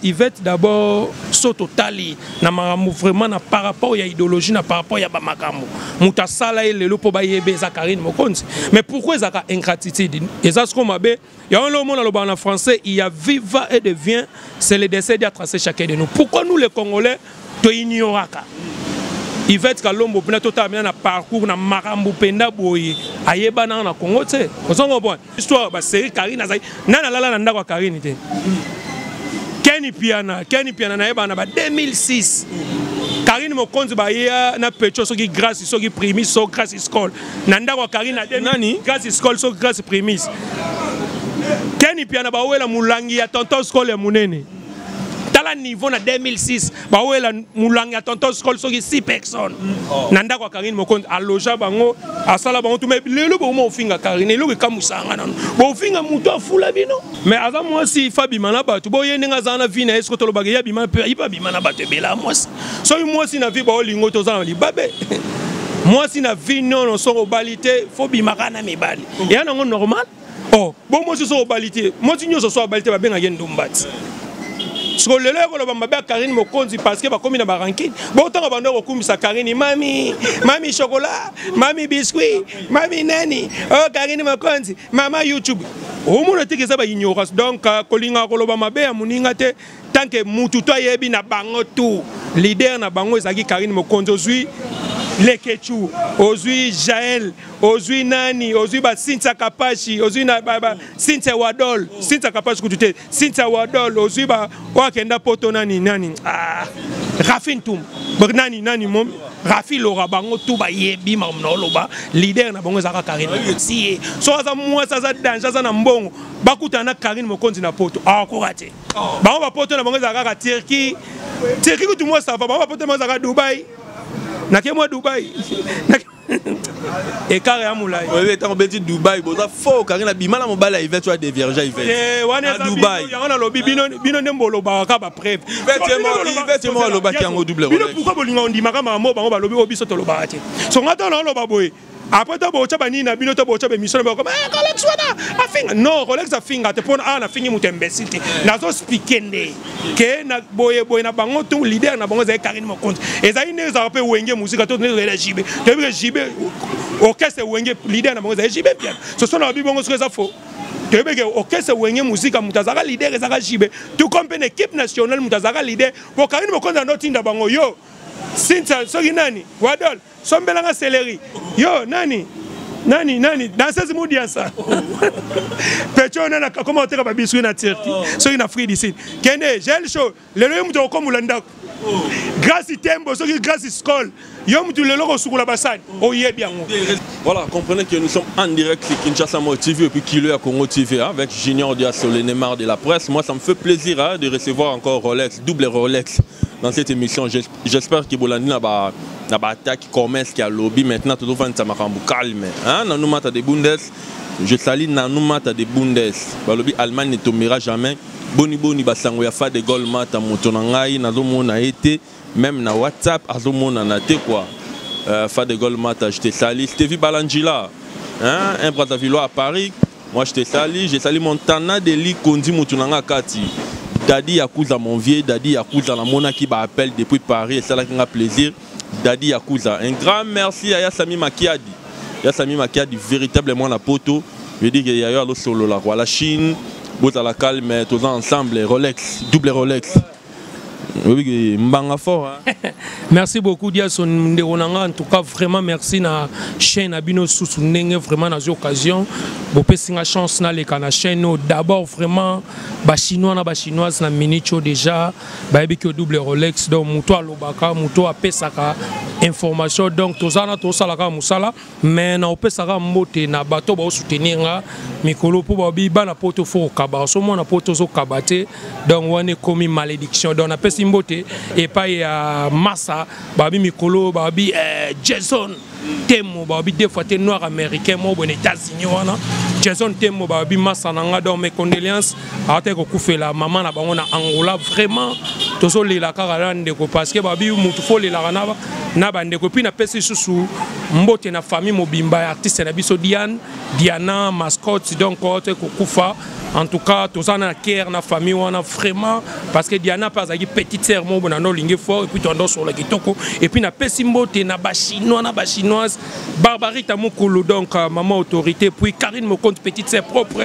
Yvette d'abord sototali na makambo vraiment na par rapport à idéologie na par rapport à ba makambo muta sala lelo po ba yebe za Karine Mokonzi mais pourquoi ça ingratitude et ça ce qu'on m'a bé il y a un mot dans le en français il y a viva et devient c'est le décès à tracer chacun de nous pourquoi nous les Congolais to ignoraka Yvette Kalombo pena totalement na parcours na makambo penda boye ayeba na Congo tu ozongo bon histoire ba série Karine azai nana lala na ndako Karine te Kenny Piana na yeba na ba 2006 Karine Mokonzi ba ya na pecho soki grâce soki primis so grâce school na ndako Karine nani grâce school so grâce primis Kenny Piana ba wela mulangi ya tonton school ya munene tala niveau na 2006 ba wela mulangi ya tonton school soki 6 personnes na ndako Karine Mokonzi aloja bango asala bango tout mais lelo bo mo finga Karine lelo ka musanga nanu bo finga muto afula bino mais aza moi si fabi mana batu bo yene nga zana vina est-ce que to lobaga ya bima pe ipa bima na batu bela moi so moi si na vi ba olingo to zana libabe moi si na vi non so obalité fo bima kana mibali ya nango normal oh bon moi si so obalité moi si nyoso so obalité ba benga yendo mbati sur le lèvre le bamba Karine Mokonzi parce que ba komi na ba ranking bon tant ba ndo ko sa Karine mami chocolat mami biscuit mami nani oh Karine Mokonzi mama YouTube au monde te que ça ba ignorance donc kolinga ko lo ba mabe ya muninga te tant que mutu to yebi na bango tout leader na bango ezaki Karine Mokonzi ozui Lekechu, ozui Jaël, ozui Nani, ozui ba Cynthia Kapashi, ozui na ba Cynthia Wadol, Cynthia Kapashi kutute, Cynthia Wadol, ozui ba wakenda poto nani Rafin Toum, nani mom, Rafi Lora bango tout ba yebi mamno loba, leader na bango zaka Karine. Si so za moi ça danger ça na mbongo, bakuta na Karine Mokonzi na poto. Ah ko raté. Bango ba poto na bango zaka Turquie. Turquie tout moi ça va, bango ba poto na zaka Dubaï. Nake moi Dubaï. Et carré à Moulay. Oui, tant que Dubaï, bon ça faux car il a bimala mon bal Yvette tu as des vierges Yvette. À Dubaï. Il y a un lobby bino ndembolo ba ka ba preuve. Yvette moi loba qui en double. Bino pourquoi bolinga on dit makama mo bango ba lobby obiso to loba ati. So ngata na loba boy. Après to bocha bani na bino to bocha be mission ba comme Rolex wana afinga non Rolex afinga te pon na fingi mutembesiti. Nazo speakende. Ke na boye na bango to leader na bango za Karine Mokonzi. Ezali ne za pe wenge musique to ne la jibe. Te bi jibe orchestre wenge leader na bango za jibe bien. Ce sont na bi bango ce que ça faut. Te bi orchestre wenge musique mutazaka leader ezaka jibe. Tout comme une équipe nationale mutazaka leader. Pour Karine Mokonzi na tinda bango yo. Cynthia soki nani Wadol sombelanga céleri yo nani dans ces moodiens ça pecho nana comment on te ba biscuit na Turquie soki na Afrique du Sud kende gel show le lelo muto ko mulanda grâce tembo soki grâce school yo muto lelo ko sukula basani oyebi yango. Voilà, comprenez que nous sommes en direct sur Kinshasa Mo TV et puis Kilo à Congo TV avec Junior Diasso, le Neymar de la presse. Moi ça me fait plaisir de recevoir encore Rolex, double Rolex dans cette émission. J'espère que Bolandi n'a pas attaque commerce qui a lobby maintenant tout le monde makambu calme. Hein, nous mata des Bundes. Je salue nous mata des Bundes. Ba lobby Allemagne ne tombera jamais. Boni basango ya fa de gol mata mutona ngai nazo mona été même na WhatsApp azo mona na te quoi. Fa de gol mata je te salue. Stevie Balangila. Hein, un Brazzavillois à Paris. Moi je te salue, je salue Montana Deli Kondi Mutunanga Kati. Dadi Yakuza mon vieux, Dadi Yakuza la mona qui m'appelle depuis Paris et ça là qui a plaisir. Dadi Yakuza. Un grand merci à Yassami Makiadi. Yassami Makiadi véritablement la poto. Je dis qu'il y a eu solo la roi la Chine, Bota la calme, tous ensemble Rolex, double Rolex. Oui, mbanga fort. Merci beaucoup Diason Nderonanga, en tout cas vraiment merci na chaîne Abino Sousounenge vraiment dans occasion. Bopé singa chance na les kana chaîne d'abord vraiment ba chinois na ba chinoise na minicho déjà ba ebiki double Rolex donc muto alobaka muto apesaka information donc tozana to salaka musala mais na opesaka mbote na bato ba soutenir nga mikolo po ba bi bana poto fo kaba so mo na poto zo kabate donc wane komi malédiction donc na pesi mbote et pas ya massa babi mikolo babi Jason Temo babi deux fois t'es noir américain mo bon États-Unis wana Jason Temo babi massa nanga donc mes condoléances à te ko kufela maman na bango na Angola vraiment tozo lela kaka ndeko parce que babi mutu fo lela na bandeko puis na pesi susu mbote na famille mobimba artiste na biso Diana mascotte donc ko te ko kufa en tout cas tous en a cœur na famille on a vraiment parce que Diana pas une petite sœur mon bonano lingue fort et puis tu endors sur la kitoko et puis na pesimbote na ba chinoise Barbarie Tamukulu donc maman autorité puis Karine me compte petite sœur propre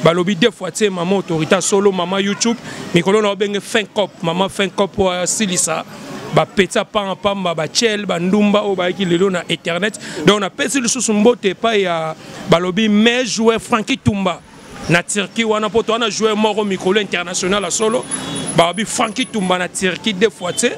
balobi deux fois tu maman autorité solo maman YouTube mais qu'on a ben fin cop maman fin cop pour Silisa ba peta pa pamba ba chel ba ndumba o ba ki lelo na internet donc on a pesi le sous mbote pa ya balobi mais joueur Frankie Tumba na Turquie wana poto wana joueur moro micro international à solo babi Frankie Tumba na Turquie deux fois tu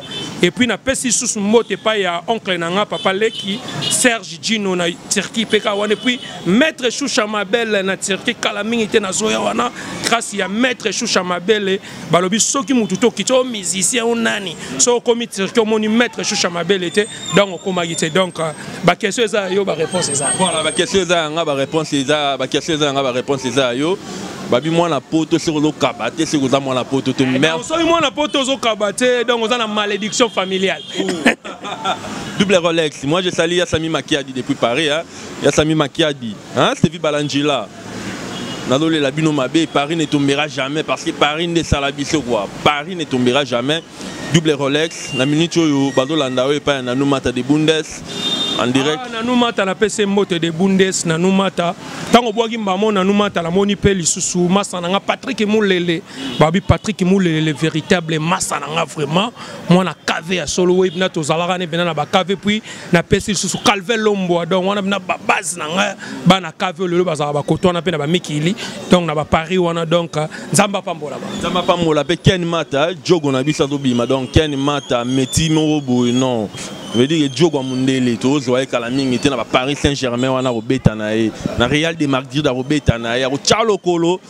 et puis na pesi sous mbote pa ya oncle nanga papa Leki Serge Gino na Turquie peka wana puis maître Choucha Mabel na Turquie kala mingi te na zoya wana grâce ya maître Choucha Mabel balobi soki mututo kito musicien onani so komi Turquie moni maître Choucha Mabel était donc okomagite donc ba question ça yo ba réponse ça voilà ba question ça nga ba réponse ça ba question ça nga ba réponse ça yo babi moi la poto sur le kabate sur le moi la poto te merde so moi la poto zo kabate donc on a la malédiction familiale double Rolex moi je salue Yassami Makiadi depuis Paris hein Yassami Makiadi hein Stevie Balangila Nadole la bino mabe Paris ne tombera jamais parce que Paris ne salabiso quoi Paris ne tombera jamais double Rolex la minute yo bado landawe pa na numata de Bundes en direct nanumata na pese mote de Bundes nanumata tango boagi mbamo nanumata la moni pe lisusu masa nanga Patrick Moulele babi Patrick Moulele le véritable masa nanga vraiment moi na cave ya solo web na to zalara ne bena na ba cave puis na pese lisusu Calvé Lombo donc wana na ba base nanga ba na cave lelo bazala ba koto na pe na ba mikili donc na ba Paris wana donc nzamba pambola pe Ken Mata jogo na bisa do bima donc Ken Mata meti morobo non veut dire que jogo mundele to zo ay kala mingi te na Paris Saint-Germain wana robeta na e na Real de Madrid da robeta na e Charlo Kolo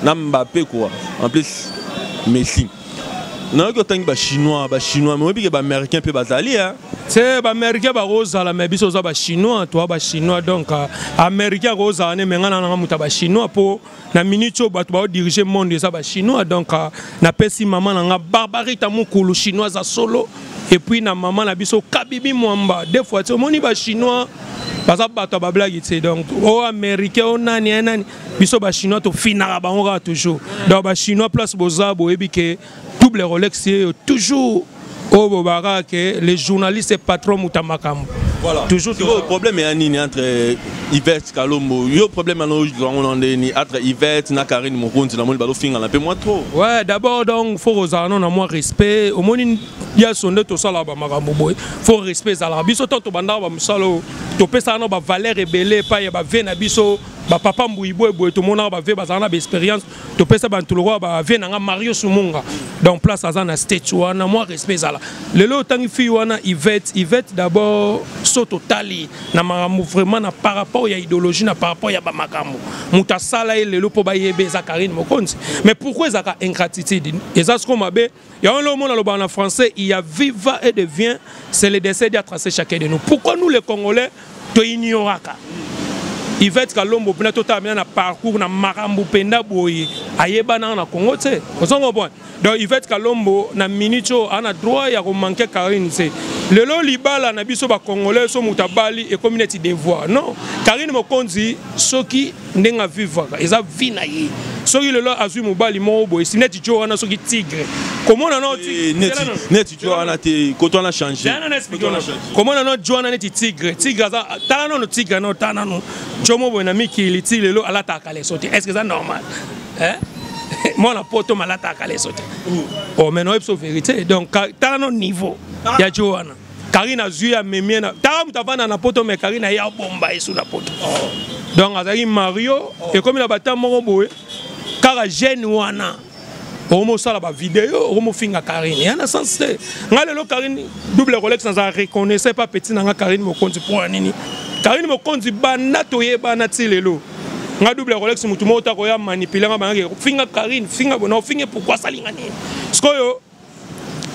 na Mbappé quoi en plus Messi non que tant ba chinois mais puis ba américain pe bazali hein c'est ba américain ba rosa la mais biso za ba chinois toi ba chinois donc américain rosa ne mengana na muta ba chinois po na minute ba to ba diriger monde za ba chinois donc na pesi maman na Barbarie Tamukulu chinoise à solo et puis na maman na biso Kabibi Mwamba deux fois tu moni ba chinois baza bato ba blague c'est donc o américain o nani biso ba chinois to finara ba on toujours donc ba chinois place bozabo et que double Rolex c'est toujours au Bobara que les journalistes et patrons mutamakambo voilà toujours le problème est nini entre Yvette Kalombo yo problème entre Yvette na Karine Mokonzi na moni balo finga un peu moins trop ouais d'abord donc faut rozano na moi respect au moni ya sonde to sala ba makambo boy faut respect za la biso to banda ba musalo to pesa na ba valeur rebelle pa ya ba vena biso ba papa mbuibo boy to mona ba ve ba zana ba expérience to pesa ba ntulwa ba vena nga Mario Sumunga donc place azana stage wana moi respect za la lelo tangi fi wana Yvette d'abord so totali na makambo vraiment na par rapport ya idéologie na par rapport ya ba makambo muta sala lelo po ba yebe za Karine Mokonzi mais pourquoi za ka ingratitude eza ce qu'on mabe ya on le monde en français il y a viva et devient c'est le décès d'y tracer chacun de nous pourquoi nous les Congolais to ignoraka Yvette Kalombo pena totalement na parcours na makambo penda boye ayeba na Congo tu sais on s'en comprend donc Yvette Kalombo na minito ana droit ya ko manquer Karine c'est lelo libala na biso ba Congolais so mutabali et communauté devoir non Karine Mokonzi soki ndenga vivaka eza vina yi soki lelo azui mobali mo boye sineti jo wana soki tigre comment on a neti jo wana te koto on a changé comment on a jo wana neti tigre za tana no tigre no tana no jo mo boye na mikili ti lelo alata kale soti est-ce que ça normal hein moi la poto malata kale soti oh mais non c'est vérité donc tana no niveau ya jo wana Karine azui ya memiena tara mutavana na poto mais Karine ya bomba esu na poto donc azali Mario et comme il a battu moko boye kara jeune wana omo sala ba vidéo omo finga Karine yana sens te ngalelo Karine double Rolex sans reconnaissait pas petit nanga Karine Mokonzi pour nini Karine Mokonzi bana toyeba na tilelo nga double Rolex mutu mota ko ya manipuler nga bana finga Karine finga bona finga pourquoi salinga nini skoyo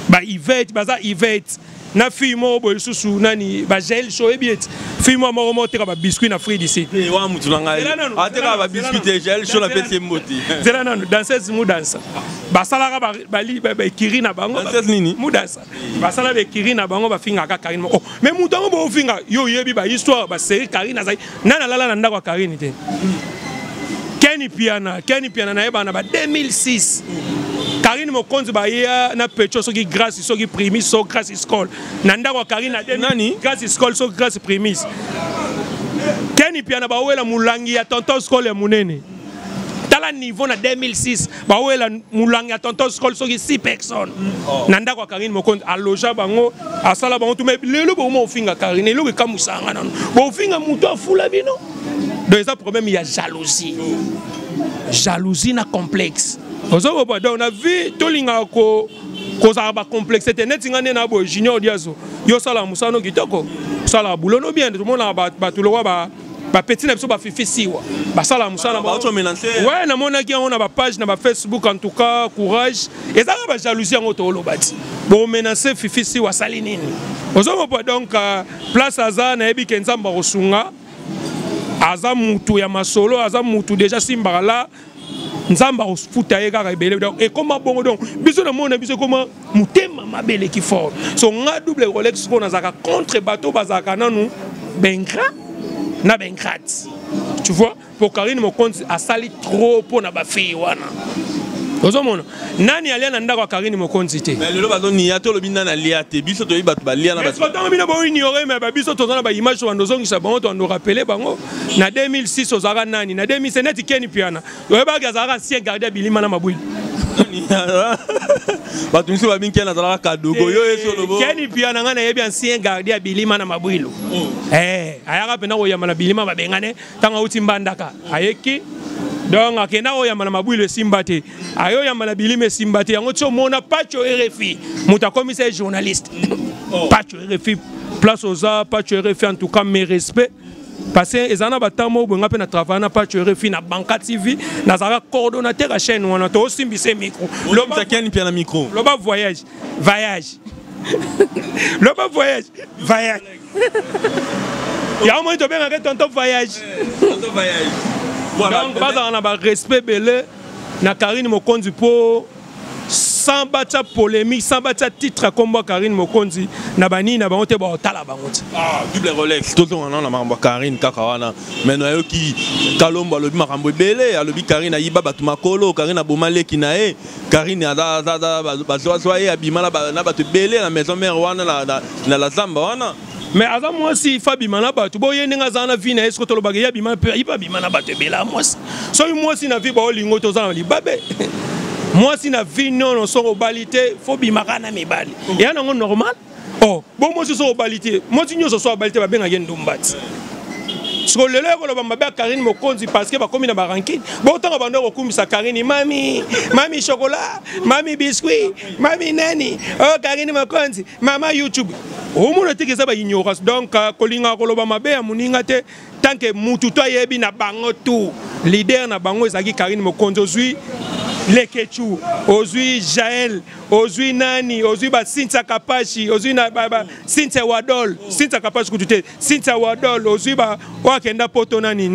ba Yvette baza Yvette na fille mo boy susu nani ba gel show ebiet fille mo mo teka ba biscuit na free d'ici et wa mutu langa ateka ba biscuit et gel show na pete moti zela nanu danseuse mu dansa ba sala ba li ba kiri na bango danseuse nini mu dansa ba sala be kiri na bango ba finga ka Karine oh mais mutu ngo bo finga yo yebi ba histoire ba série Karine azai nana lala na ndako Karine te Kenny Piana na yeba na ba 2006 Karine Mokonzi ba ya na pecho soki grâce soki primis so grâce school nanda kwa Karine na nani grâce school so grâce primis Kenny Piana ba wela mulangi ya tonton school ya munene tala niveau na 2006 ba wela mulangi ya tonton school soki 6 personnes nanda kwa Karine Mokonzi aloja bango asala bango tume lelo bo mo finga Karine lelo ka musanga nanu bo finga muto afula bino donc ça problème il y a jalousie na complexe. Donc on a vu tout l'inga ko ça ba complexité net ngane na bo junior diazo yo sala musano kitoko sala bulono bien tout le monde ba tout le ba petit na biso ba fifi siwa ba sala musana ba auto menacer ouais na mona ki on a ba page na ba Facebook en tout cas courage et ça ba jalousie en auto lobati bo menacer fifi siwa sali nini donc place aza na ebi kenzamba rosunga aza mutu ya masolo aza mutu déjà simbala nzamba ofuta ye kaka ebele donc et comment bongo donc biso na mona biso comment mutema mabele ki fort so nga double Rolex ko na zaka contre bateau bazaka nanu bengra na bengrat tu vois pour Karine Mokonzi a sali trop pour na ba fille wana ozomona nani alia na ndako Karine Mokonzi te mais lelo bazo ni ato lobi nana lia te biso to yeba to ba lia na ba so tant bino bo ignorer mais ba biso to zana ba image wa ndozongisa bango to ndo rappeler bango na 2006 ozaka nani na 2007 net Kenny Piana oyeba ka zaka ancien gardien bilima na mabwili ba tunisi ba binki na zala ka dogo yo eso lobo Kenny Piana ngana yebi ancien gardien bilima na mabwilo ayaka pena ko yama na bilima ba bengane tanga uti mbandaka ayeki donc akena o yama na mabwilo simbate ayo yama na bilime simbate yango tso mona pacho RFI muta commissaire journaliste pacho RFI place aux arts pacho RFI en tout cas mes respects parce que ezana batamo bonga pe na travailler na pacho RFI na Banka TV na zara coordonnateur à chaîne wana to simbise micro loba Kenny Piana micro loba voyage loba voyage ya mo to benga tonton voyage voilà donc baza na ba respect belé na Karine Mokonzi po sans battre polémique sans battre titre combat Karine Mokonzi na bani na bango te ba otala bango double Rolex toto wana na makambo Karine kaka wana mais no yoki kalombo lobi makambo belé alobi Karine ayiba batu makolo Karine abomaleki na e Karine ada bazwa ye abima na batu belé na maison mère wana na la zamba wana mais avant moi si Fabi Manaba tu boye ninga zana vina est-ce que to lobaga ya bima pe iba bima na bato bela moi so moi si na vi ba olingo to zana libabe moi si na vi non so obalité faut bima kana mibali ya nango normal bon moi si so obalité moi si nyo so obalité ba benga yendo mbati so lelo ko loba mabe Karine Mokonzi parce que ba komi na ba ranking bon tant ba ndo ko kumisa Karine mami chocolat mami biscuit mami nani oh Karine Mokonzi mama YouTube au monde te que ça ba ignorance donc kolinga ko loba mabe ya muninga te tant que mutu to yebi na bango tout leader na bango ezaki Karine Mokonzi ozui Lekechu ozui Jael ozui nani ozui ba Cynthia Kapashi ozui na ba Cynthia Wadol Cynthia Kapashi kutute Cynthia Wadol ozui ba wakenda poto nani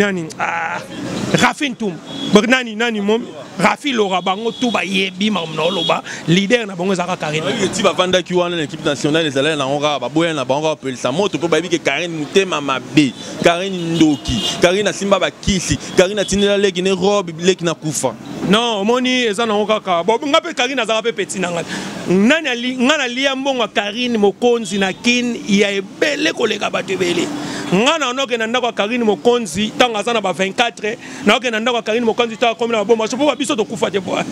Rafin Toum nani mom Rafi Lora bango tout ba yebi mamno loba leader na bango zaka Karine ti ba vanda ki wana l'équipe nationale les allez na onga ba boya na bango appel sa moto po ba bi ke Karine mutema mabe Karine ndoki Karine simba ba kisi Karine tinela leki ne robe leki na kufa non moni ezana okaka bo ngape Karine azaka pe petit nanga nani ngana lia mbongo Karine Mokonzi na kin ya ebele koleka bato ebele ngana noke na ndako Karine Mokonzi tanga azana ba 24 na oke na ndako Karine Mokonzi ta comme na bomba so po biso to kufa te poa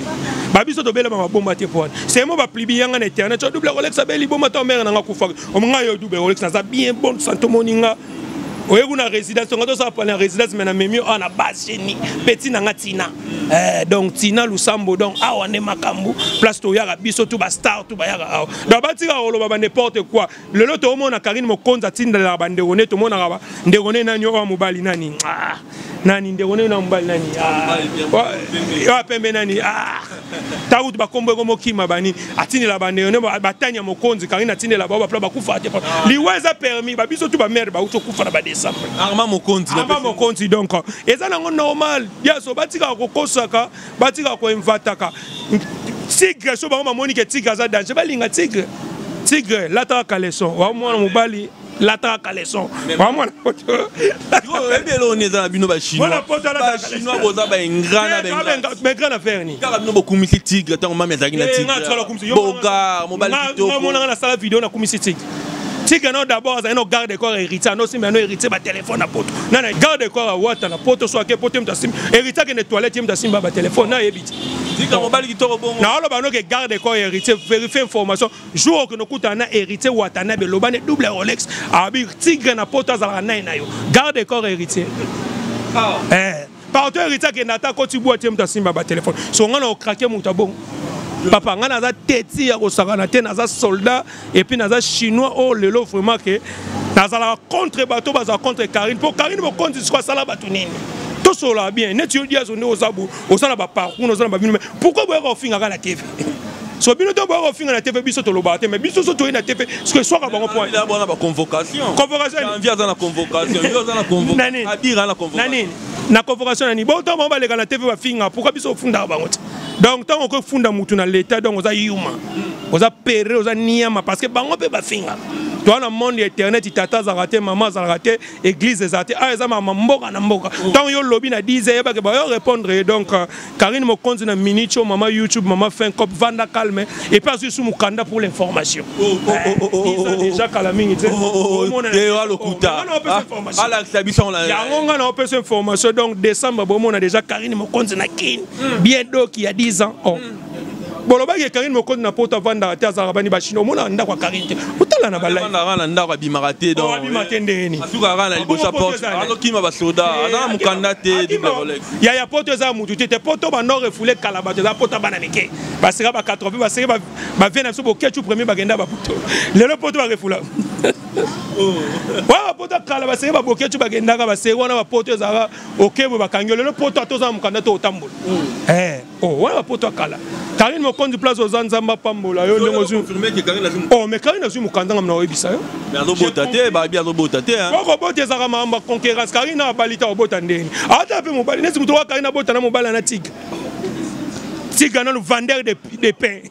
ba biso to bele ba bomba te poa c'est mo ba plibi yanga na internet to double Rolex abeli bomba to mère na kufa o nga yo double Rolex na za bien bon santo moninga oyeku na résidence ngato sa pa na résidence mais na memio na base génie petit na ngatina donc Tina Lusambo donc awa ne makambu place to yaka biso to ba star to ba yaka awa da batika oloba ba n'importe quoi le loto mona Karine Mokonzi tinda la bande one to mona ba ndegone nani o mobali nani nani ndegone na mobali nani yo pembe nani taut ba kombo ko mokima bani atini la bande one batanya Mokonzi Karine atini la ba ba kufa te liweza permis ba biso to ba mère ba uto kufa na ba décembre Armand Mokonzi donc ezana ngo normal yaso batika ko kosaka batika ko invataka tigre so ba moni ke tigre za danger balinga tigre Tigre, l'ata caleçon. Wa mwana mobali, l'ata caleçon. Wa mwana poto. On est dans la bino ba chinois. Voilà poto la chinois boza ba ingrana ba. Mais grand affaire ni. Car bino boku misi tigre tant mama ezaki na tigre. Boga, mobali kitoko. Mona na sala vidéo na kumisi tigre. Tigre non d'abord ça no garde corps héritier, non si mais no héritier ba téléphone na poto. Na na garde corps wata na poto so ke poto mtasim. Héritier que ne toilette mtasim ba téléphone na yebiti. Tigre mobali kitoko bongo. Na olo ba no ke garde corps héritier vérifier information. Jour que no kuta na héritier wata na be loba ne double Rolex. Abi tigre na poto za na yo. Garde corps héritier. Par héritier que nata ko tibu atem mtasim ba téléphone. So ngana o craquer mutabon. Papa, on a des tétis au Saranate, on a des soldats, et puis on a des Chinois, oh, le lot vraiment que on a contre bateau, on a contre Karine. Pour Karine, on compte ce que ça la batounine. Tout cela bien, net tu dis à son aux abou, aux salles parcours, aux salles babine. Pourquoi vous avez fait à la TV? So bien autant vous avez fait à la TV, biso to lo baté, mais biso to na TV, ce que soit à bon point. Il y a une convocation. Convocation. Il y a une convocation. Il y a une convocation. Abira la convocation. Na convocation nani. Bon temps on va aller à la TV va finir. Pourquoi biso funda bangot? Donc tant qu'on funda mutu na l'état donc on a yuma. On a péré, on a niama parce que bango peut pas finir. Toi dans le monde internet il tata za raté maman za raté église za raté ah ça maman mboka na mboka. Tant yo lobby na 10 ba ke ba yo répondre donc Karine mo compte na minicho maman YouTube maman fin cop vanda calme et pas sur mukanda pour l'information. Déjà kalamingi tu sais. Le kuta. Ala sabition la. Ya ngonga na opé information donc décembre bon on a déjà Karine mo compte na kin bien do qui a 10 ans. Boloba ke Karine mo compte na poto vanda te azarabani ba chino mona nda kwa Karine. Utala na balai. Vanda nda kwa bimarate donc. Bimate ndeni. Asuka kana libosa porte. Alo kima ba soda. Azana mukanda te double Rolex. Ya poto za mutu te poto ba no refoulé kalabato za poto bana mike. Ba sera ba 80 ba sera ba vena so bo kechu premier ba genda ba poto. Lelo poto ba refula. Wa poto kala ba sera ba bo kechu ba genda ba sera wana ba poto za okebo ba kangelo lelo poto atoza mukanda to otambola. Wa poto kala. Karine mo kondu place aux Anzamba Pambola yo ndongo zu. Oh mais Karine azu mukanda ngamna oyebisa yo. Mais azobota te ba bia azobota te hein. Ko bota za mamba conquérance Karine abalita obota ndeni. Ata pe mobali nesi muto wa Karine bota na mobali na tigre. Tigre na le vendeur de pain.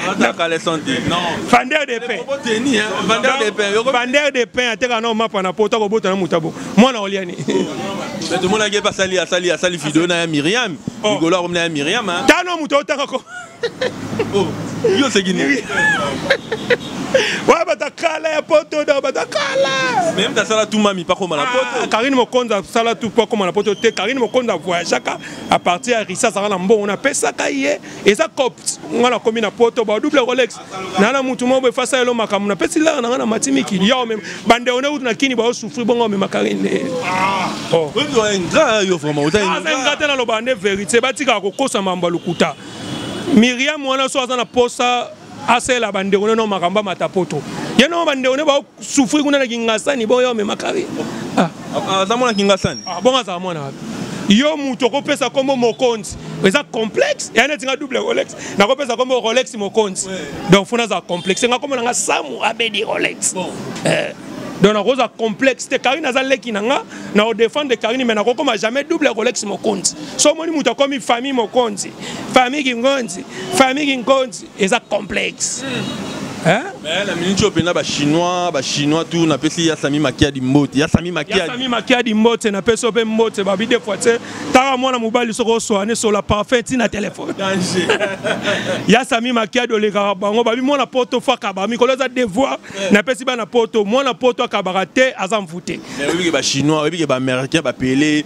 Ata kale santé. Non. Vendeur de pain. Vendeur de pain. Vendeur de pain ateka na mapa na pota ko bota na mutabo. Mwana oliani. Mais tout le monde a pas sali vidéo na Myriam. Rigolo comme na Myriam hein. Tano muto otaka ko. Oh, yo c'est guiné. Ouais, batakala ya poto da batakala. Même ta sala tout mami pas comme la poto. Karine Mokonda sala tout pas comme la poto te Karine Mokonda voyage à partir à Rissa ça na mbongo na pesa kaye et ça cop ngala komi na poto ba double Rolex. Na mutu mo be fasa elo makamu na pesi la na matimiki yo même bande on est na kini ba souffrir bongo me makarine. Oh. Vous avez un grand yo vraiment vous avez un grand na lo bande vérité batika ko kosa mamba lukuta. Myriam wana so azana posa ase la bande on no makamba matapoto. Yeno bande on ba souffrir kuna na kingasani boyo me makari. Zamona kingasani. Bonga zamona. Yo muto ko pesa comme mokonzi. Eza complexe. Ya netinga double Rolex. Na ko pesa comme Rolex mokonzi. Donc funa za complexe. Nga comme nga Samu abedi Rolex. Donc na rosa complexe te Karine azaleki nanga na o défendre Karine mais na ko comme jamais double Rolex mokonzi. So moni muto comme famille mokonzi. Famille kingonzi eza complexe. Hein? Mais la minute au pena ba chinois tout na pesi ya Sami Makia di mbote ya Sami Makia di mbote na peso pe mbote ba bi des fois te tara mwana mobali soko soane sur la parfait na téléphone danger ya Sami Makia do le bango ba bi mwana poto faka ba mi koloza devoir na pesi ba na poto mwana poto akabarate azamvute mais oui ba chinois oui ba américain ba pelé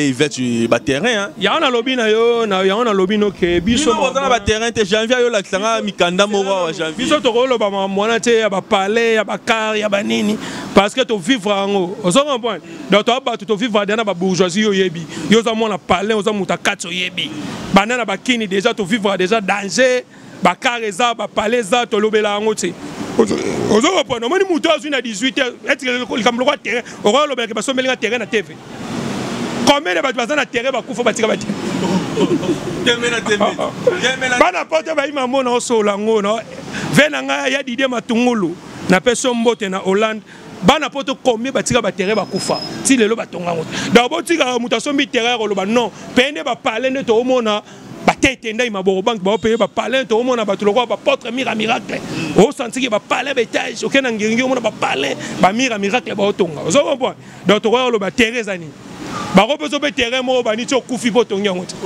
Yvette ba terrain hein ya na lobby na yo na ya na lobby no ke biso ba terrain te janvier yo la kisanga mikanda moko wa janvier biso to ba mwana te ya ba palais ya ba car ya ba nini parce que to vivre ngo ozo comprendre donc to vivre dans ba bourgeoisie yo yebi yo za mona palais oza muta katso yebi banana ba kini déjà to vivre déjà danger ba car eza ba palais za to lobela ngo te ozo comprendre moni muto azu na 18h être comme le terrain oro lobela ke ba sombeli terrain na TV combien de ba bazana terrain ba kufa batika ba bana pote ba ima mona osola ngo no venanga ya Didier Matungulu na peso mbote na Hollande bana poto combien batika ba terrain ba kufa ti lelo batonga ngo da botika mutasombi terrain ko loba non pende ba parler ne to mona ba tête ndai maboro banque ba payer ba palin to mona ba tuloko ba porte miracle o senti que ba palin ba étage okena ngiringi mona ba palin ba miracle ba otonga ozo comprendre donc to ko lo ba Teresa ni ba ko beso be terrain mo ba ni to kufi po tonga ngoto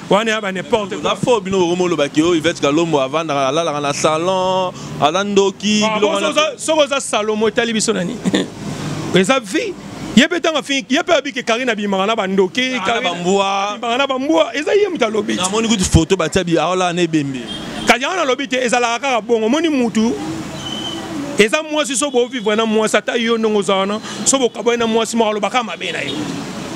wana ba n'importe la fo bino romo lo ba ki o Yvette Kalombo avant la na salon alandoki so za salon mo tali biso nani eza vie yebetanga fin yepe abike Karina bimana bandoki Karina bimana bambwa eza ye mutalobi na moni good photo ba tabi aola na ebembe kanyana lobi te ezala kaka bongo moni mutu eza mwasi so bo vivre na mwasi ata yo ndongo zana so bo kabona na mwasi mo alobaka mabe na yo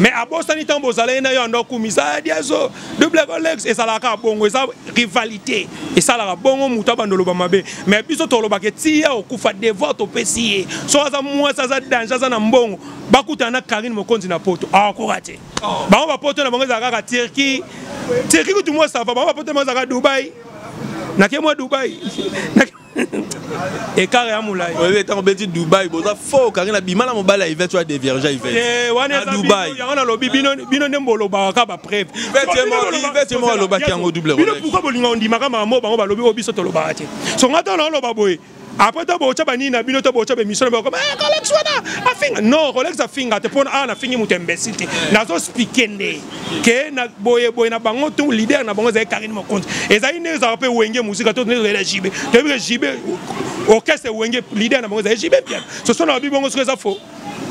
mais abosani tambo zala na yo ndo kumisa diazo double Rolex ezala kaka bongo eza rivalité ezala bongo mutu abandolo ba mabe mais biso to lobaka tia okufa devoir to pesier so aza mwasi aza danger aza na mbongo bakuta na Karine Mokonzi na poto akorate bango ba poto na bango ezala kaka Turquie kutu moi ça va bango ba poto mo ezala Dubai nake moi Dubai et carré à Moulay. Oui, tant que Dubaï, boza faux Karina bimana mobala Yvette tu as des vierges Yvette. À Dubaï. Il y a un lobby bino ndembolo baraka ba preuve. Yvette moi lo baki en double Rolex. Bino pourquoi bolinga on dit makama mo bango ba lobby obiso to lo barate. So ngata na lo baboy. Après to bocha bani na bino to bocha be mission ba comme Rolex wana afinga non Rolex afinga te pona ana fingi mutembesite. Nazo speakende. Ke na boye na bango to leader na bango za Karine Mokonzi. Eza ine za pe wenge musique to ne la jibe. Te bi jibe orchestre wenge leader na bango za jibe bien. So so na bi bango so za faux.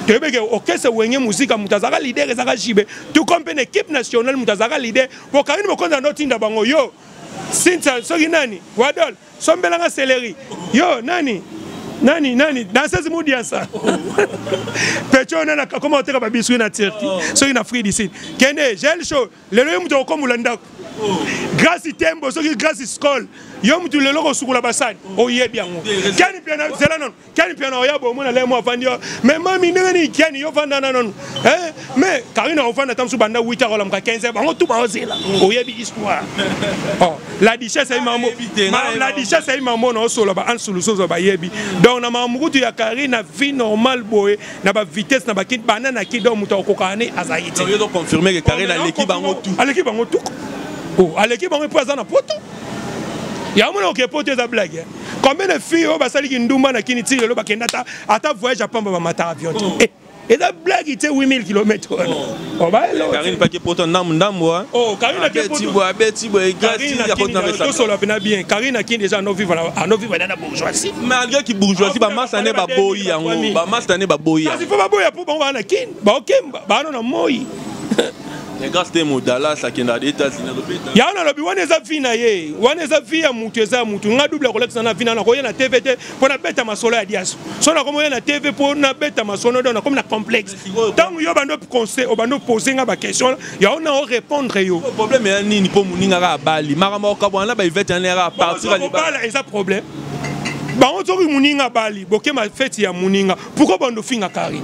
Te bi orchestre wenge musique mutazaka leader ezaka jibe. Tu comme une équipe nationale mutazaka leader. Pour Karine Mokonzi no tinda bango yo. Sinta soki nani wadol sombelanga céleri yo nani dans ces moudiansa pecho nana comment oteka ba biscuit na Turquie soki na Afrique du Sud kende gel show lelo muto okomula ndako grâce tembo soki grâce skol yo mutu lelo ko sukula basani oyebi yango kani piano zela non kani piano oyabo mona le mo afandi mais mami nani kani yo fanda non mais Karina ofanda tamsu banda 8h ola mka 15h bango tout ba ozela oyebi histoire la duchesse ay mambo la duchesse ay mambo no solo ba ansulu sozo ba yebi donc na mamukutu ya Karina vie normal boy na ba vitesse na ba kit banana ki do muto okokane azaiti yo do confirmer que Karina l'équipe bango tout à l'équipe on est présent na poto ya mona ok poto za blague combien de filles au basali ki ndumba na kini tire lo bakenda ata voyage à pamba ba mata avion et la blague était 8000 km oh ba Karine pas que poto ndambo oh Karine ke poto beti boy gratuit ya poto na ça solo pena bien Karine qui déjà no vivre dans bourgeoisie malgré qui bourgeoisie ba masane ba boyi yango ba masane ba boyi il faut ba boya pour ba na kin ba okemba ba no na moi grâce à Modala, ça qui est dans les États-Unis. Il y a un lobby, on est à Finaye, on est à Via Mouteza, Moutou, on a double Rolex dans la Vina, on a la TVT pour la bête à ma solo à Dias. Son a comme la TV pour la bête à ma solo, on a comme la complexe. Tant qu'il y a un conseil, on va poser une question, il y a un répondre. Le problème est ni pour Mouninga à Bali, Maramo Kabwana, il va être un erreur à partir de Bali. Il y a un problème. On a Mouninga Bali, Boké m'a fait il y a Mouninga. Pourquoi on a fait à Karine?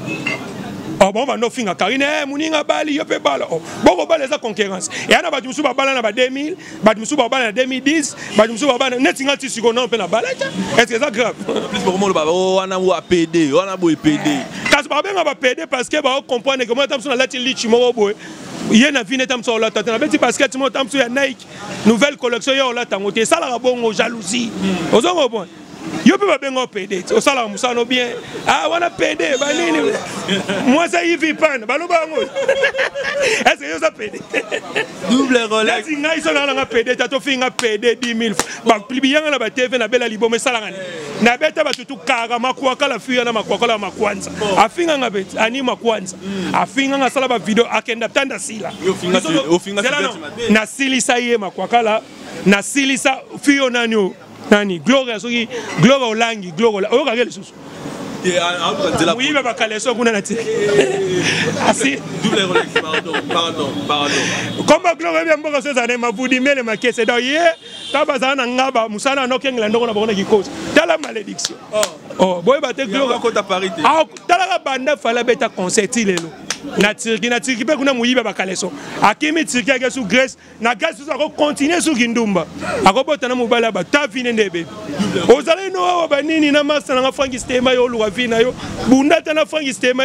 Oh bon, no finga Karine muninga bali yo pe bala oh bon bala za concurrence et ana ba musu ba bala na ba 2000 ba musu ba bala na 2010 ba musu ba bala netinga tisi ko na pe na bala est-ce que ça grave plus pour moi ba wana wa PD wana boy PD kasi ba benga ba PD parce que ba comprendre que moi tam sur la lati lichi mo boy ye na vine tam sur la tata na beti basket mo tam sur ya Nike nouvelle collection yo la tangote ça la bongo jalousie ozongo bon yo pe ba benga PD o sala musano bien ah wana PD ba nini moi ça y vit pas ba lo bango est-ce que yo ça PD double Rolex nga iso na PD tato finga PD 10000 ba plibianga na ba TV na bela libo me sala ngani na beta ba tutu kara makwa kala fuya na makwa kala makwanza afinga nga bet ani makwanza afinga nga sala ba video akenda tanda sila yo finga na silisa ye makwa kala na silisa fuyo nani nani Gloria soki Gloria olangi Gloria oyo kagele susu oui baba kaleso kuna na ti asi double Rolex pardon comme Gloria bien mboko seza na mabudi mele makese da ye tabaza na ngaba musana no kengela ndoko na bona kikosi tala malédiction oh boy ba te Gloria ko ta parité ah tala banda fala beta concert lelo na Turquie pe kuna muyiba bakaleso akimi Turquie ake su Grèce na Grèce su ako continuer su kindumba akobota na mobala ba ta vine ndebe ozale no wa banini na master na frangi stema yo luwa vina yo bunda ta na frangi stema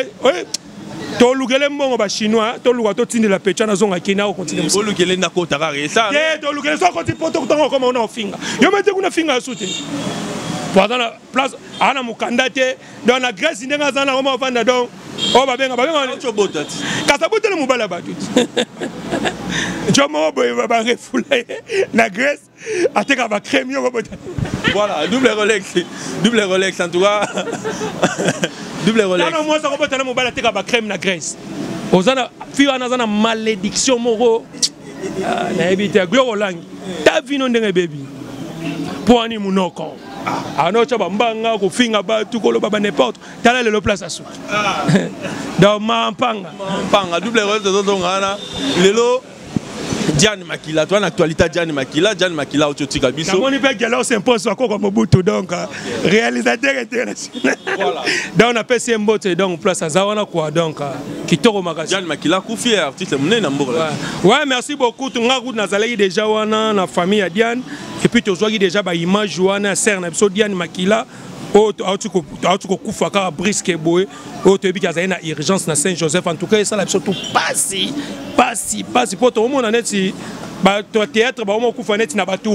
tolukele mbongo ba chinois toluka totindi la pecha na zonga kina ko continue olukele na kota ka resa tolukele so ko poto kutango koma ona ofinga yo mete kuna finga sute pendant la place ana mukanda te dans la Grèce ndenga zana koma vanda donc oh babenga chobotati kasa botele mubala batuti jomo boy ba refula na Grèce ateka ba crème yo botati voilà double Rolex en tout cas double Rolex non moi ça ko botele mubala ateka ba crème na Grèce ozana fi wana zana malédiction moko na ebite gloro langi ta vino ndenge baby poani munoko ano chaba mbanga ko finga ba tu ko lo baba n'importe tala le place asu dans mampanga double Rolex de ngana lelo Diane Makila, toi en actualité Diane Makila au Tchotika Biso. On peut que là s'impose encore comme Mobutu donc réalisateur international. Voilà. Donc on appelle Sembote donc place à Zawana quoi donc Kitoro Magasin. Diane Makila Koufi artiste mné na mboka. Ouais, merci beaucoup. Tunga route nazalaki déjà wana na famille ya Diane et puis tozwaki déjà ba image wana ser na biso Diane Makila. Auto kufa ka brisque boy auto bi kaza na urgence na Saint-Joseph en tout cas ça la biso tout passi pour tout le monde neti ba théâtre ba mo kufa neti na batu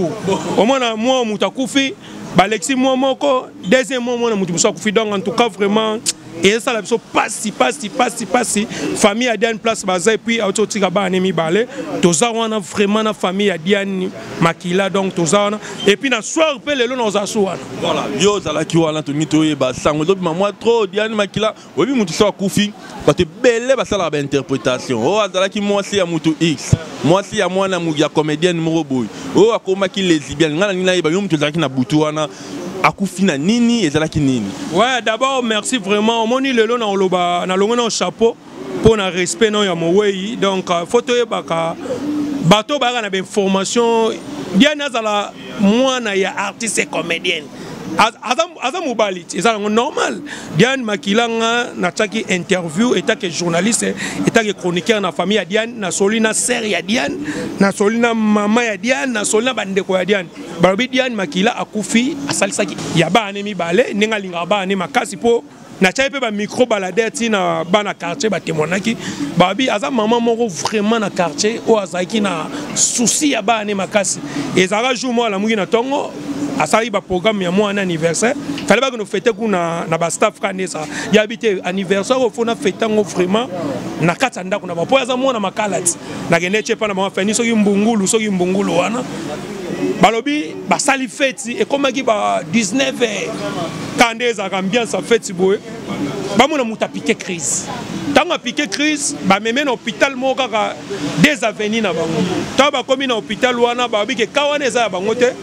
au moins moi mutakufi ba Alexis moi moko deuxième moi na mutu so kufi donc en tout cas vraiment et ça la biso passi famille à Diane place baza et puis auto tika ba anemi balé toza wana vraiment na famille à Diane Makila donc toza et puis na soir pe lelo na zasu wana voilà yo za la ki wana to mitoye ba sango to maman trop Diane Makila obi mutu so kufi ba te belle ba sala ba interprétation o azala ki moi si ya mutu X moi si ya mwana mu ya comédienne moro boy o akoma ki lesbienne ngana ngina ba yo mutu za ki na butu wana akufina nini ezalaki nini. Ouais, d'abord merci vraiment moni lelo na oloba na longo na chapeau pour na respect na ya mowei donc photo e baka bato baka na information bien nazala mwana ya artiste et comédienne azam mobali c'est normal Diane Makila na taki interview et taki journaliste et taki chroniqueur na famille ya Diane na solina sœur ya Diane na solina maman ya Diane na solina bandeko ya Diane balobi Diane Makila akufi asalisaki ya ba anemi balé ninga linga ba anema kasi po na chai pe ba micro balader ti na bana quartier ba témoignaki babi azam maman moko vraiment na quartier o azaki na souci ya ba anema kasi ezara jour moi la mugi na tongo asali ba programme ya moi anniversaire fallait pas que nous fêter kuna na ba staff kanesa ya habité anniversaire au fona fêtango vraiment na kata ndako na ba po azam moi na makalati na gene chepa na ma fani soki mbungulu wana balobi basali fête et comme qui ba 19h quand des ambiance fête boye ba mona muta piqué crise tanga piqué crise ba meme na hôpital mo kaka des avenues na bango ta ba komi na hôpital wana ba bi ke kawana eza ya bango te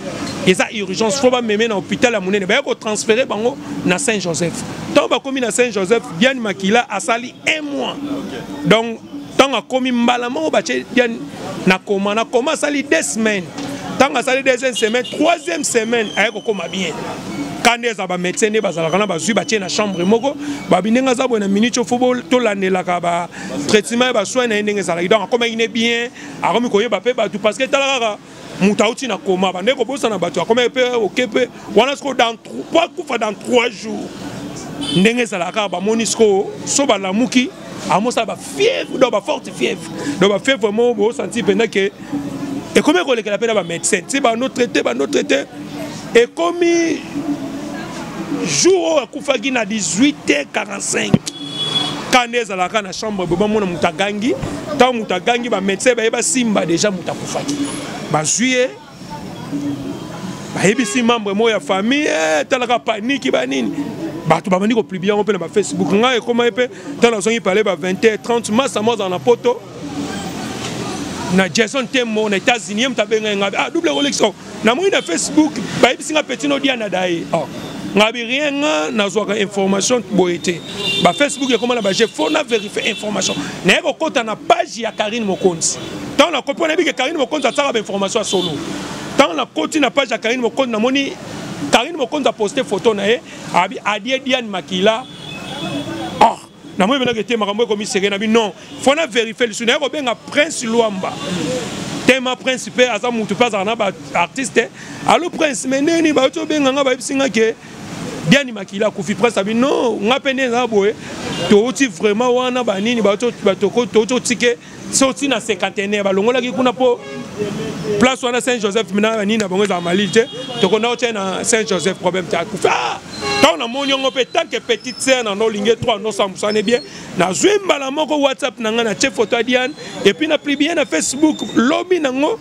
eza urgence faut ba meme na hôpital ya munene ba ko transférer bango na Saint-Joseph ta ba komi na Saint-Joseph Diane Makila asali 1 mois donc tanga komi mbalama ba che Diane na koma sali 2 semaines tanga sali 2e semaine 3e semaine ayeko koma bien quand les aba médecin ne bazalaka na bazui batie na chambre moko babinenga za bona minute football to landelaka ba traitement ba soin na ndenge ezalaki donc akoma ine bien akomi koyeba pe batu parce que talaka mutauti na koma bande ko bosa na batu akoma pe okepe wana sko dans 3 jours ndenge ezalaka ba monisco so balamuki amosa ba fièvre do ba forte fièvre do ba fièvre vraiment bo senti pendant que et comment on les appelle les médecins c'est notre traité et comme jour à Koufagi na 18h45 quand les à la chambre ba mona mutagangi tant mutagangi ba médecin ba simba déjà mutakufaki ba juillet ba ebisi membre mo ya famille talaka panique ba nini bato ba bandiko plus bien on peut na Facebook nga et comment peut tant la zongi parler ba 20h30 massa moi dans la poto na Jason Temmo na États-Unis mtabenga nga double Rolex na moi na Facebook ba ibisinga petit no dia na dai ngabi rien na zoka information boité ba Facebook et comment na ba je faut na vérifier information na ko kota na page ya Karine Mokonzi tant la comprendre que Karine Mokonzi a ba information solo tant la koti na page ya Karine Mokonzi na moni Karine Mokonzi a posté photo na e abi adie Diane Makila na moi que te makambo comme c'est na bi non faut na vérifier le sunet ko benga Prince Luamba tema principe aza mutu pas na ba artiste allo Prince meneni ba to benga nga ba bisinga ke Diane Makila akufi presse abi non ngapene na boye to uti vraiment wana banini bato to tike sorti na 50e balongola ki kuna po place wana Saint-Joseph mina nini na bango za Malite to kona oche na Saint-Joseph problème ta akufi tant na moniongo pe tant que petite sœur na no lingue 3 no samsane bien na zwimba la moko WhatsApp na nga na chef photo Diane et puis na publier na Facebook lobby nango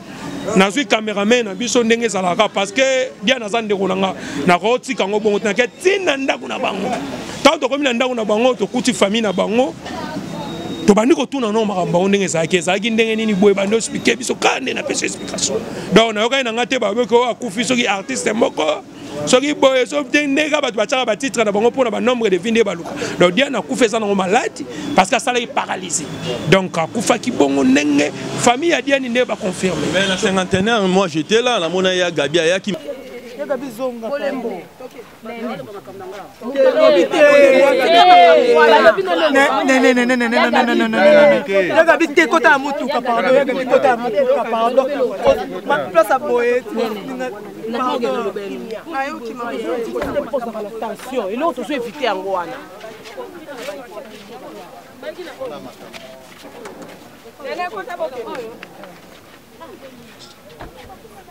na zui cameraman na biso ndenge zalaka parce que Diane azande kolanga na roti kango bongo na ke tina ndako na bango tant to komi na ndako na bango to kuti famille na bango to bandi ko tuna no makambo ndenge zaki ndenge nini boye bando expliquer biso kande na pesa explication donc na yoka na ngate ba ko akufi soki artiste moko soki boye so ndega batu bataka ba titre na bango pour na nombre de vinde baluka donc Diane akufa ça na malade parce que ça l'a paralysé donc akufa ki bongo ndenge famille ya Diane ndé ba confirmer mais la cinquantenaire moi j'étais là na mona ya Gabi ya qui Gabi zonga Polembo Gabi te kota mutuka pardon Gabi kota mutuka pardon ma place à boye attention et l'autre soit éviter en wana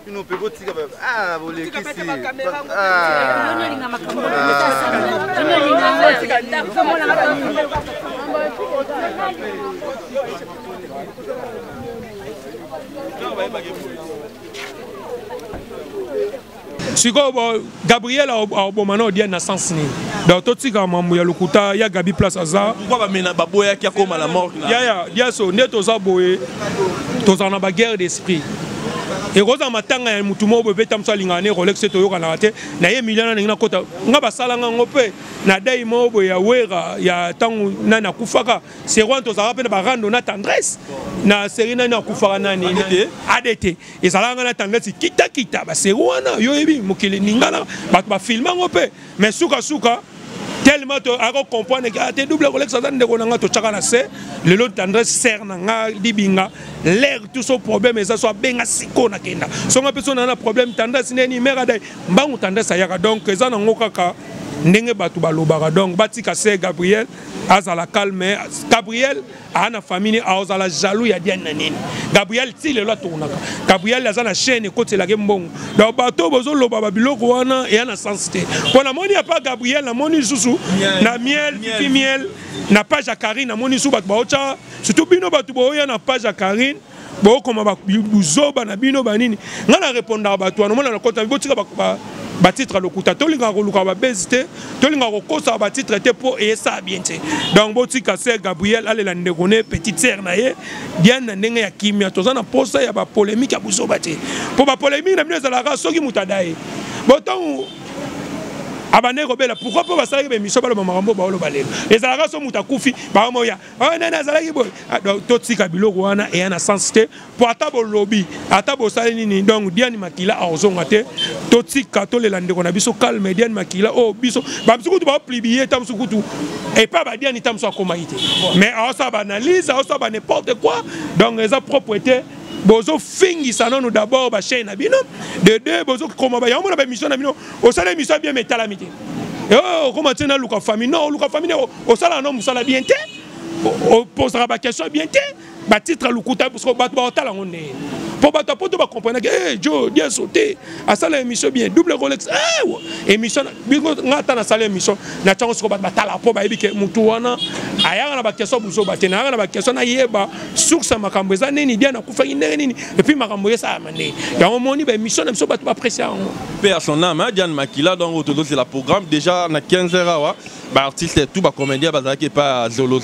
Nous pouvons dire ah vous les ici Siko Gabriel a bomano Diane na sens ni donc to tika mambo ya lokuta ya Gabi place aza pourquoi ba mena baboya ki akoma la mort ya so neto za boye to za na ba guerre d'esprit et roza matanga ya mutu mo bebe tamso lingane Rolex to yoka na te na ye miliana ngina kota nga basala nga ngope na dai mo bo ya wera ya tangu na kufaka c'est roi to za rapena ba rando na tendresse na serina na kufaka nani ADT et sala nga na tendresse kita ba c'est roi na yo ebi mokili ningala ba filma ngope mais suka tellement to ako comprendre que te double Rolex ça ndeko nga to chaka na se le lot tendresse ser na nga libinga l'air tout ce problème et ça soit benga siko na kenda so nga personne na problème tendresse neni mera dai mbangu tendresse ayaka donc ça na ngokaka ndenge batu balobaka donc batika se Gabriel azala calme Gabriel ana famille azala jaloux ya Diane nini Gabriel ti le lo tournaka Gabriel azana chaîne côté la mbongo donc bato bozo loba babiloko wana et ana sensité pour la moni pas Gabriel na moni susu na miel fi miel na page à Karine na moni su bat baocha surtout bino batu boya na page à Karine bo koma ba buzoba na bino banini ngana répondre batu wana mona na kota botika ba titre lokuta tolinga koluka ba bezite tolinga kokosa ba titre te pour et ça bien te donc botika c'est Gabriel ale la ndekone petite sœur na ye Diane na ndenge ya kimia tozana posa ya ba polémique ya buzoba te pour ba polémique na bino za la race soki mutadaye boton abane robela pourquoi pas basala ke mission balo makambo ba lo balelo ezalaka so muta kufi ba moya nana azalaki boy to tika biloko wana et na sensité pour atabo lobby atabo sali nini donc Diane Makila azonga te to tika to le lande kona biso calme Diane Makila biso ba msukutu ba plibier tam sukutu et pas ba Diane tam so komaité mais ça ba analyse ça ba n'importe quoi donc les propriété bozo fingi sanono d'abord ba chaîne na bino de deux bozo koma ba yamona ba mission na bino o sala mission bien metalamité comment tena luka famille non luka famille o sala non musala bien té o posera ba question bien té ba titre lukuta parce que ba tala ngone pour ba to ba comprendre que Joe bien sauté a sala émission bien double Rolex émission bingo ngata na sala émission na chango ko ba tala po ba ebike mutu wana ayanga na ba question buzo ba tena na ba question na yeba source makambo eza nini dia na kufa nini et puis makambo yesa amane ya omoni ba émission na biso ba apprécier paix à son âme Diane Makila donc autour c'est la programme déjà na 15h awa ba artiste et tout ba comédien ba qui pas zolo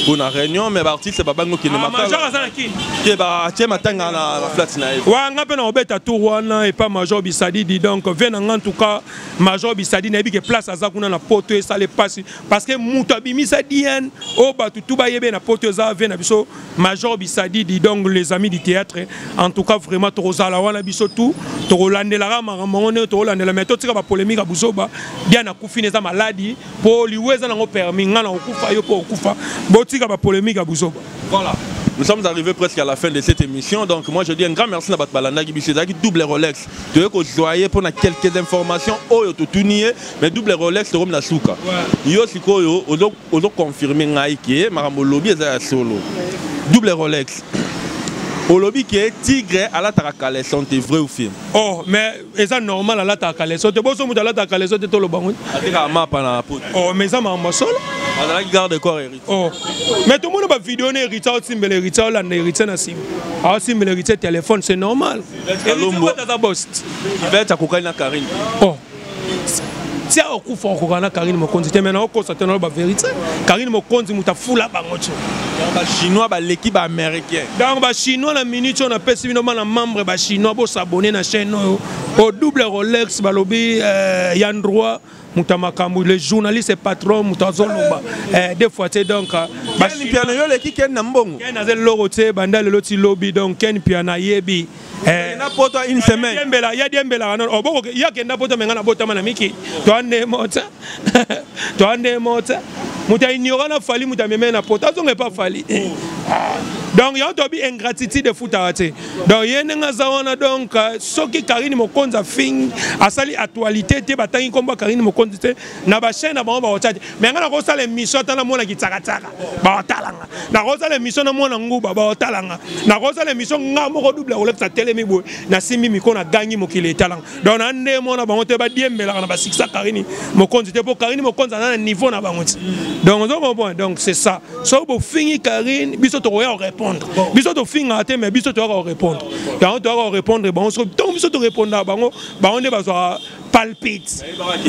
pour la réunion mais ba artiste ba bango qui ne m'a major azana ki ke ba tie matanga na flat na wa ngape na obeta tour wana et pas major Bisadi dit donc vient en tout cas major Bisadi na bi que place azakuna na poto et ça les passe parce que muta bimisa Diane o ba tout ba yebe na poto za vient na biso major Bisadi dit donc les amis du théâtre en tout cas vraiment tozala wana biso tout to rolandela ga maramone to rolandela mais to tika ba polémique a buzoba bien na kufine za maladie pour liweza na ngo permis ngana okufa yo po okufa botika ba polémique a buzoba voilà Nous sommes arrivés presque à la fin de cette émission. Donc moi je dis un grand merci à Batbalanda qui est double Rolex. Tu veux que soyez pour quelques informations. Oh, mais double Rolex, c'est comme la souka. Yo, si vous avez confirmé que Marambo Lobby est solo. Double Rolex. Au lobby qui est tigre à la tarakale, sont vrai ou film? Oh, mais c'est normal à la tarakale. So, tu peux se à la tarakale, so, tu es le bangon. Oh, mais ça m'a solo. Garde corps hérité. Oh, mais tout le monde a vidéo hérité, simple hérité, là hérité na sim. Ah, simple hérité téléphone, c'est normal. Hérité quoi ta boss? Il va être à Kokaina Karine. Oh. Tia okufa okokana Karine Mokonzi te maintenant okosata na ba vérité. Karine Mokonzi muta fula bango tcho. Ba chinois ba l'équipe américaine. Donc ba chinois la minute on appelle si bino na membre ba chinois bo s'abonner na chaîne au double Rolex ba lobby yan droit muta makambu les journalistes et patrons muta zoloba des fois c'est donc ba piano yo l'équipe ken na mbongo. Ken na zelo te banda le loti lobby donc ken piano yebi na poto une semaine. Il y a des mbela non oh boko ya kenda poto menga na bota mana miki to ande mota to ande mota muta ignora na fali muta meme na poto azonge pas fali donc il y a une ingratitude de foot arrêté donc il y a une zawana donc ce qui Karine Mokonzi fin à sali actualité te batangi komba Karine Mokonzi te na ba chaîne na ba otati mais ngana ko sala émission tana mona ki tsaka tsaka ba otalanga na ko sala émission na mona nguba ba otalanga na ko sala émission ngamo ko double Rolex télé mi bo na simi mi ko na gangi mokile talanga donc na nde mona ba ote ba diembela na ba siksa Karine Mokonzi te pour Karine Mokonzi na niveau na ba ngoti donc on comprend donc c'est ça so bo fini Karine biso to répondre biso to finga te mais biso to répondre donc to répondre bon so donc biso to répondre bango ba on est ba palpite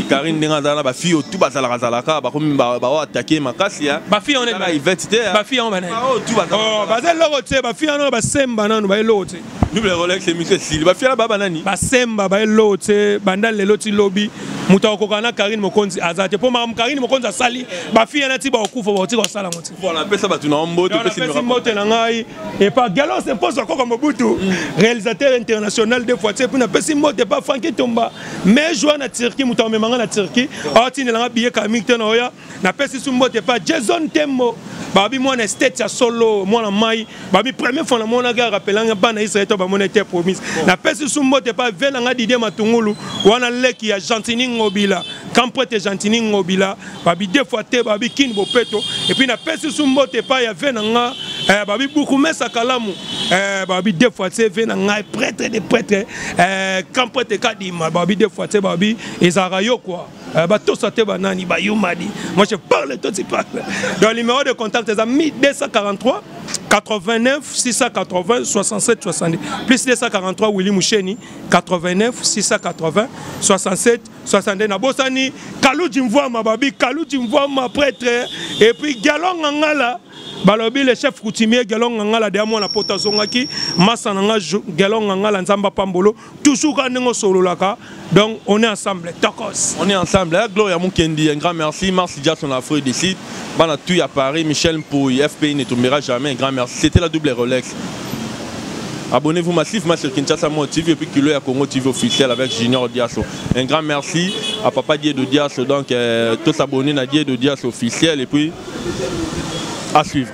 Karine ndengana ba fille tout bazala zalaka ba komi ba attaquer makasi ya ba fille on est ba ivete ba fille on ba tout bazala oh bazela lote ba fille on ba semba nanu ba lote double Rolex et monsieur Sil ba fille la baba nani ba semba ba lote banda le loti lobby muta okokana Karine Mokonzi azate po mam Karine Mokonzi asali ba fille na ti ba okufa ba ti ko sala moti voilà pesa ba tuna mbote pesa mbote na ngai et pas galon c'est pose encore Mobutu réalisateur international de fois pour na pesa mbote pas Frankie Tomba mais jouer na Turquie muta memanga na Turquie ati na billet kamik te na oya na pesa mbote pas Jason Tembo babi moi na state ya solo moi na mai babi première fois na mona ga rappelanga bana Israël to ba mona était promise na pesa mbote pas venanga Didier Matungulu wana leki ya Gentini Ngobila quand prêtre Gentini Ngobila babi deux fois te babi kin bopeto et puis na pesa mbote pas ya venanga babi beaucoup mesa kalamu babi deux fois te venanga prêtre de prêtre quand prêtre kadima babi deux fois te babi ezarayo quoi bato sote banani ba yumadi moi je parle toi tu parles dans le numéro de contact c'est 1243 89 680 67 70 plus 243 Willy Moucheni 89 680 67 70 na bosani Kalou Jimvoama babi Kalou Jimvoama prêtre et puis Galon Ngala balobi le chef coutumier Galon Ngala de moi na pota zongaki massa nanga Galon Ngala nzamba pambolo toujours quand ngo solo laka donc on est ensemble tokos on est ensemble Gloria Mukendi un grand merci Marcy Jackson Afrique d'ici bana tu à Paris Michel Pouy FPI ne tombera jamais un grand merci c'était la double Rolex. Abonnez-vous massivement sur Kinshasa Mo TV et puis Kilo et Congo TV officiel avec Junior Diasso. Un grand merci à Papa Dieu de Diasso donc tous abonnés à Dieu de Diasso officiel et puis à suivre.